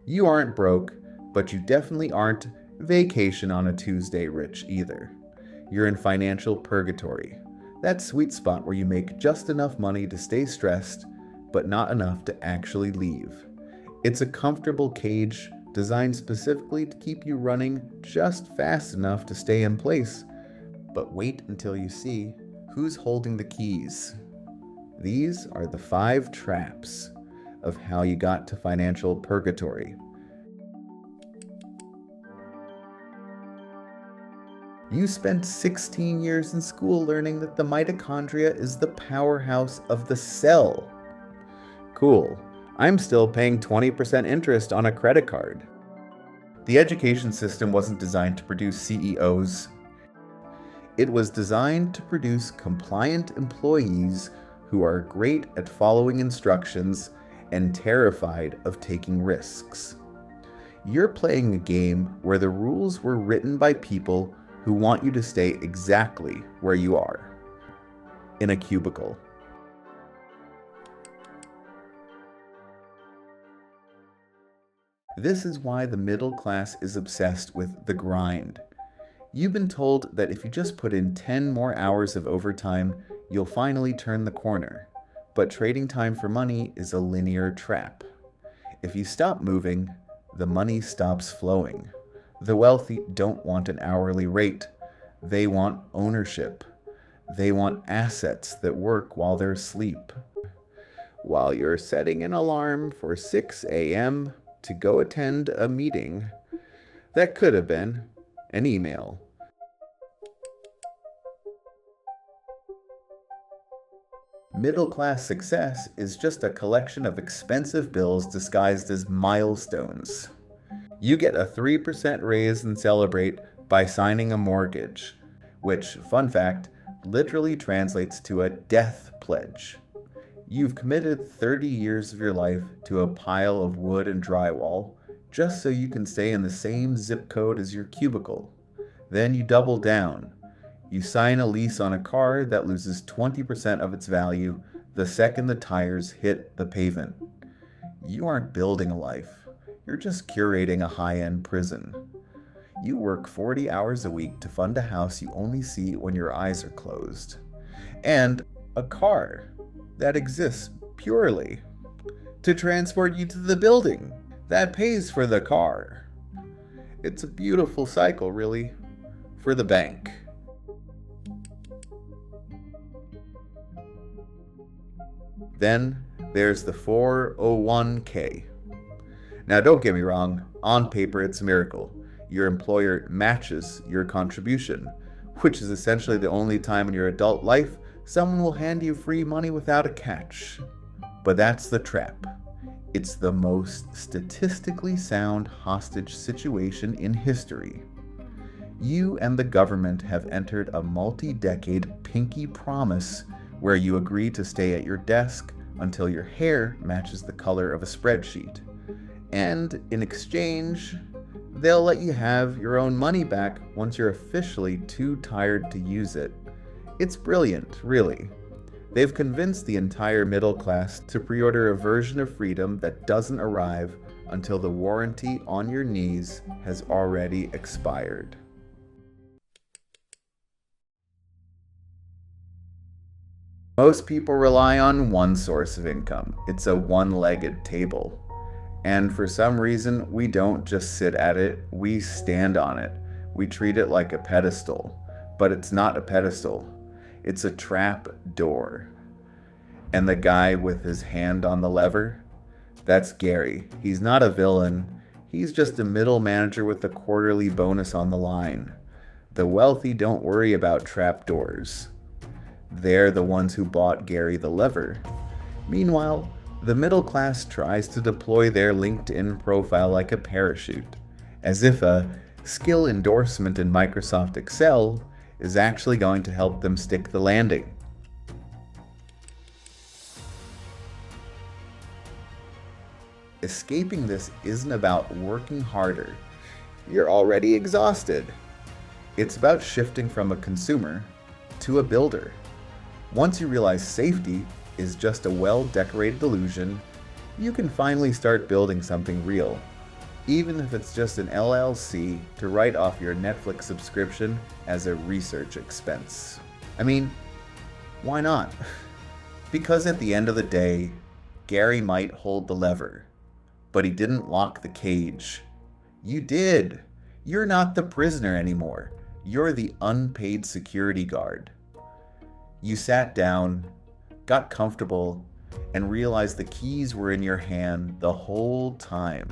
You aren't broke, but you definitely aren't vacation on a Tuesday rich either. You're in financial purgatory. That sweet spot where you make just enough money to stay stressed, but not enough to actually leave. It's a comfortable cage designed specifically to keep you running just fast enough to stay in place. But wait until you see who's holding the keys. These are the 5 traps of how you got to financial purgatory. You spent 16 years in school learning that the mitochondria is the powerhouse of the cell. Cool. I'm still paying 20% interest on a credit card. The education system wasn't designed to produce CEOs. It was designed to produce compliant employees who are great at following instructions and terrified of taking risks. You're playing a game where the rules were written by people who want you to stay exactly where you are, in a cubicle. This is why the middle class is obsessed with the grind. You've been told that if you just put in 10 more hours of overtime, you'll finally turn the corner. But trading time for money is a linear trap. If you stop moving, the money stops flowing. The wealthy don't want an hourly rate. They want ownership. They want assets that work while they're asleep. While you're setting an alarm for 6 a.m. to go attend a meeting, that could have been an email. Middle-class success is just a collection of expensive bills disguised as milestones. You get a 3% raise and celebrate by signing a mortgage, which, fun fact, literally translates to a death pledge. You've committed 30 years of your life to a pile of wood and drywall just so you can stay in the same zip code as your cubicle. Then you double down. You sign a lease on a car that loses 20% of its value the second the tires hit the pavement. You aren't building a life. You're just curating a high-end prison. You work 40 hours a week to fund a house you only see when your eyes are closed. And a car that exists purely to transport you to the building that pays for the car. It's a beautiful cycle, really, for the bank. Then there's the 401k. Now don't get me wrong, on paper it's a miracle. Your employer matches your contribution, which is essentially the only time in your adult life someone will hand you free money without a catch. But that's the trap. It's the most statistically sound hostage situation in history. You and the government have entered a multi-decade pinky promise where you agree to stay at your desk until your hair matches the color of a spreadsheet. And in exchange, they'll let you have your own money back once you're officially too tired to use it. It's brilliant, really. They've convinced the entire middle class to pre-order a version of freedom that doesn't arrive until the warranty on your knees has already expired. Most people rely on one source of income. It's a one-legged table. And for some reason, we don't just sit at it, we stand on it. We treat it like a pedestal. But it's not a pedestal. It's a trap door. And the guy with his hand on the lever? That's Gary. He's not a villain. He's just a middle manager with a quarterly bonus on the line. The wealthy don't worry about trap doors. They're the ones who bought Gary the lever. Meanwhile, the middle class tries to deploy their LinkedIn profile like a parachute, as if a skill endorsement in Microsoft Excel is actually going to help them stick the landing. Escaping this isn't about working harder. You're already exhausted. It's about shifting from a consumer to a builder. Once you realize safety is just a well-decorated illusion, you can finally start building something real. even if it's just an LLC to write off your Netflix subscription as a research expense. I mean, why not? Because at the end of the day, Gary might hold the lever, but he didn't lock the cage. You did. You're not the prisoner anymore. You're the unpaid security guard. You sat down, got comfortable, and realized the keys were in your hand the whole time.